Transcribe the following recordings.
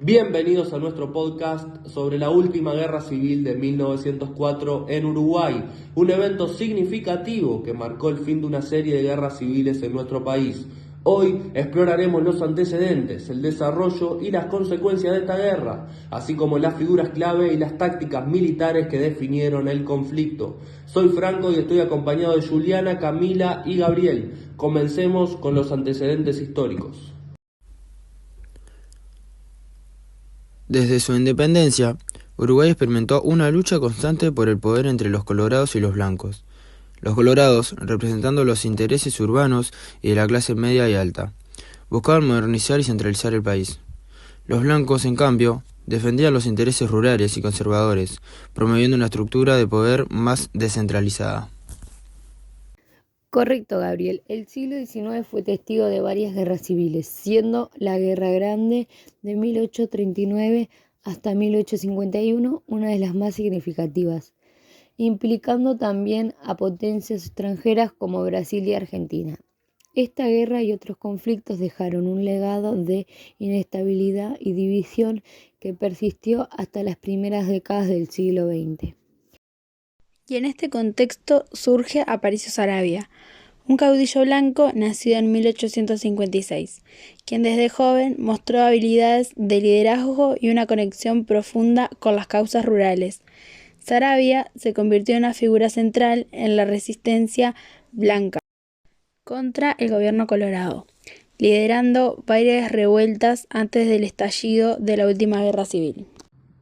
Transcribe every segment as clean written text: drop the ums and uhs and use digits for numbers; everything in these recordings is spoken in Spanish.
Bienvenidos a nuestro podcast sobre la última guerra civil de 1904 en Uruguay, un evento significativo que marcó el fin de una serie de guerras civiles en nuestro país. Hoy exploraremos los antecedentes, el desarrollo y las consecuencias de esta guerra, así como las figuras clave y las tácticas militares que definieron el conflicto. Soy Franco y estoy acompañado de Juliana, Camila y Gabriel. Comencemos con los antecedentes históricos. Desde su independencia, Uruguay experimentó una lucha constante por el poder entre los colorados y los blancos. Los colorados, representando los intereses urbanos y de la clase media y alta, buscaban modernizar y centralizar el país. Los blancos, en cambio, defendían los intereses rurales y conservadores, promoviendo una estructura de poder más descentralizada. Correcto, Gabriel. El siglo XIX fue testigo de varias guerras civiles, siendo la Guerra Grande de 1839 hasta 1851 una de las más significativas, implicando también a potencias extranjeras como Brasil y Argentina. Esta guerra y otros conflictos dejaron un legado de inestabilidad y división que persistió hasta las primeras décadas del siglo XX. Y en este contexto surge Aparicio Saravia, un caudillo blanco nacido en 1856, quien desde joven mostró habilidades de liderazgo y una conexión profunda con las causas rurales. Saravia se convirtió en una figura central en la resistencia blanca contra el gobierno colorado, liderando varias revueltas antes del estallido de la última guerra civil.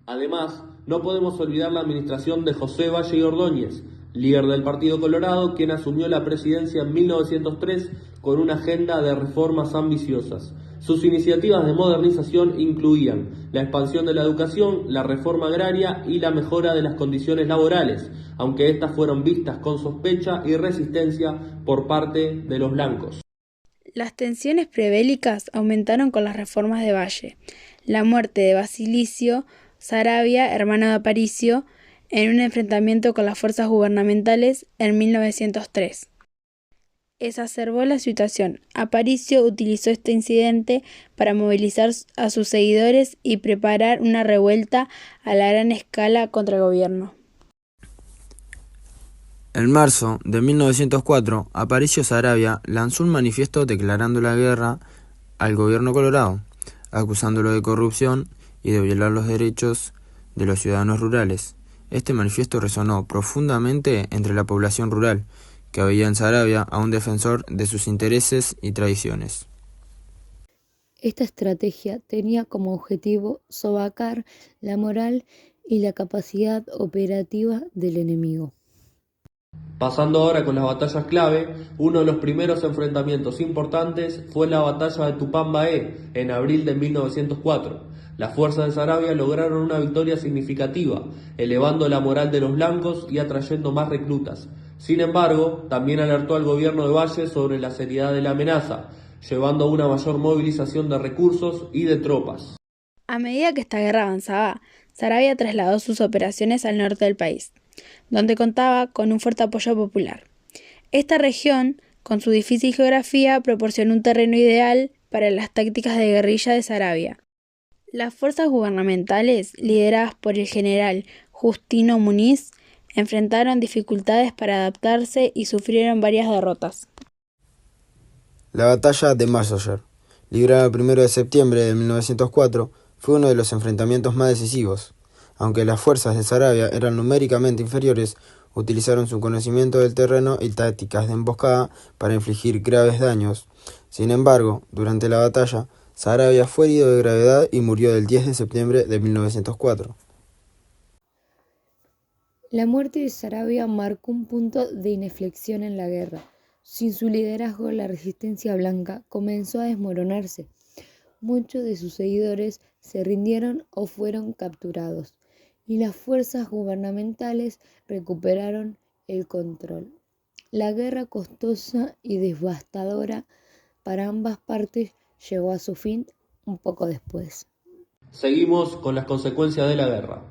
Además, no podemos olvidar la administración de José Valle y Ordóñez, líder del Partido Colorado, quien asumió la presidencia en 1903 con una agenda de reformas ambiciosas. Sus iniciativas de modernización incluían la expansión de la educación, la reforma agraria y la mejora de las condiciones laborales, aunque estas fueron vistas con sospecha y resistencia por parte de los blancos. Las tensiones prebélicas aumentaron con las reformas de Valle. La muerte de Basilicio Saravia, hermano de Aparicio, en un enfrentamiento con las fuerzas gubernamentales en 1903. Exacerbó la situación. Aparicio utilizó este incidente para movilizar a sus seguidores y preparar una revuelta a la gran escala contra el gobierno. En marzo de 1904, Aparicio Saravia lanzó un manifiesto declarando la guerra al gobierno colorado, acusándolo de corrupción y de violar los derechos de los ciudadanos rurales. Este manifiesto resonó profundamente entre la población rural, que veía en Saravia a un defensor de sus intereses y tradiciones. Esta estrategia tenía como objetivo sobacar la moral y la capacidad operativa del enemigo. Pasando ahora con las batallas clave, uno de los primeros enfrentamientos importantes fue la batalla de Tupambaé en abril de 1904. Las fuerzas de Saravia lograron una victoria significativa, elevando la moral de los blancos y atrayendo más reclutas. Sin embargo, también alertó al gobierno de Valle sobre la seriedad de la amenaza, llevando a una mayor movilización de recursos y de tropas. A medida que esta guerra avanzaba, Saravia trasladó sus operaciones al norte del país, donde contaba con un fuerte apoyo popular. Esta región, con su difícil geografía, proporcionó un terreno ideal para las tácticas de guerrilla de Saravia. Las fuerzas gubernamentales, lideradas por el general Justino Muniz, enfrentaron dificultades para adaptarse y sufrieron varias derrotas. La batalla de Massager, librada el 1 de septiembre de 1904, fue uno de los enfrentamientos más decisivos. Aunque las fuerzas de Saravia eran numéricamente inferiores, utilizaron su conocimiento del terreno y tácticas de emboscada para infligir graves daños. Sin embargo, durante la batalla, Saravia fue herido de gravedad y murió el 10 de septiembre de 1904. La muerte de Saravia marcó un punto de inflexión en la guerra. Sin su liderazgo, la resistencia blanca comenzó a desmoronarse. Muchos de sus seguidores se rindieron o fueron capturados, y las fuerzas gubernamentales recuperaron el control. La guerra costosa y devastadora para ambas partes llegó a su fin un poco después. Seguimos con las consecuencias de la guerra.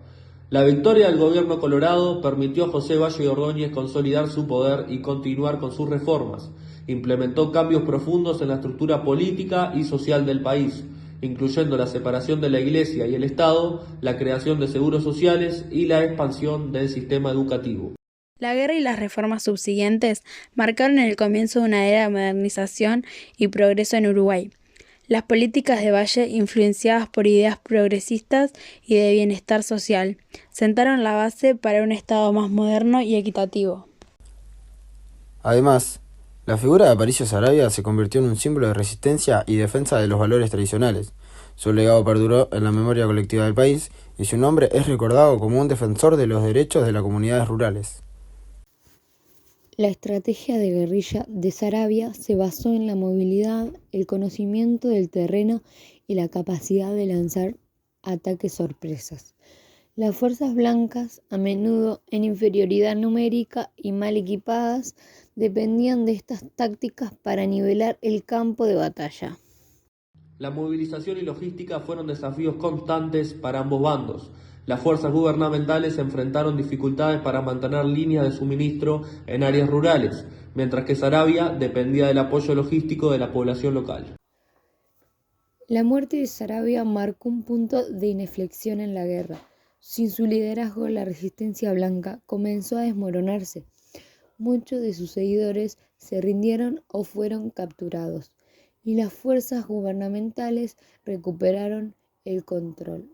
La victoria del gobierno colorado permitió a José Valle y Ordóñez consolidar su poder y continuar con sus reformas. Implementó cambios profundos en la estructura política y social del país. incluyendo la separación de la Iglesia y el Estado, la creación de seguros sociales y la expansión del sistema educativo. La guerra y las reformas subsiguientes marcaron el comienzo de una era de modernización y progreso en Uruguay. Las políticas de Valle, influenciadas por ideas progresistas y de bienestar social, sentaron la base para un Estado más moderno y equitativo. Además, la figura de Aparicio Saravia se convirtió en un símbolo de resistencia y defensa de los valores tradicionales. Su legado perduró en la memoria colectiva del país y su nombre es recordado como un defensor de los derechos de las comunidades rurales. La estrategia de guerrilla de Saravia se basó en la movilidad, el conocimiento del terreno y la capacidad de lanzar ataques sorpresas. Las fuerzas blancas, a menudo en inferioridad numérica y mal equipadas, dependían de estas tácticas para nivelar el campo de batalla. La movilización y logística fueron desafíos constantes para ambos bandos. Las fuerzas gubernamentales enfrentaron dificultades para mantener líneas de suministro en áreas rurales, mientras que Saravia dependía del apoyo logístico de la población local. La muerte de Saravia marcó un punto de inflexión en la guerra. Sin su liderazgo, la resistencia blanca comenzó a desmoronarse. Muchos de sus seguidores se rindieron o fueron capturados, y las fuerzas gubernamentales recuperaron el control.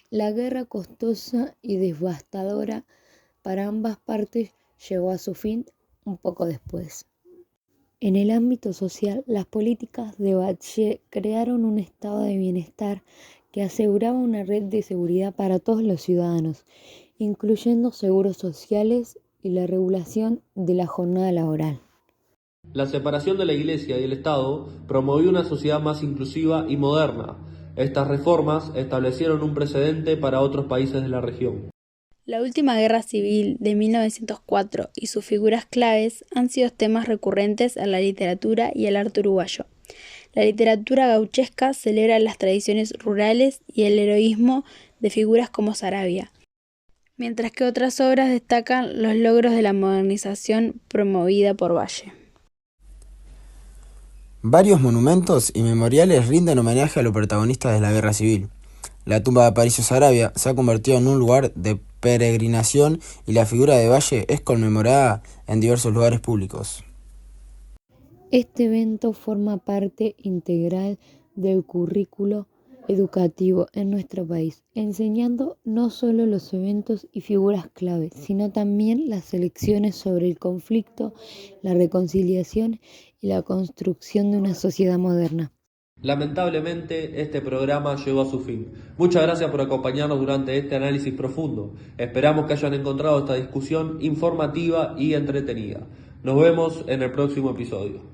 La guerra costosa y devastadora para ambas partes llegó a su fin un poco después. En el ámbito social, las políticas de Valle crearon un estado de bienestar que aseguraba una red de seguridad para todos los ciudadanos, incluyendo seguros sociales y la regulación de la jornada laboral. La separación de la Iglesia y el Estado promovió una sociedad más inclusiva y moderna. Estas reformas establecieron un precedente para otros países de la región. La última guerra civil de 1904 y sus figuras claves han sido temas recurrentes en la literatura y el arte uruguayo. La literatura gauchesca celebra las tradiciones rurales y el heroísmo de figuras como Saravia, mientras que otras obras destacan los logros de la modernización promovida por Valle. Varios monumentos y memoriales rinden homenaje a los protagonistas de la Guerra Civil. La tumba de Aparicio Saravia se ha convertido en un lugar de peregrinación y la figura de Valle es conmemorada en diversos lugares públicos. Este evento forma parte integral del currículo educativo en nuestro país, enseñando no solo los eventos y figuras clave, sino también las lecciones sobre el conflicto, la reconciliación y la construcción de una sociedad moderna. Lamentablemente, este programa llegó a su fin. Muchas gracias por acompañarnos durante este análisis profundo. Esperamos que hayan encontrado esta discusión informativa y entretenida. Nos vemos en el próximo episodio.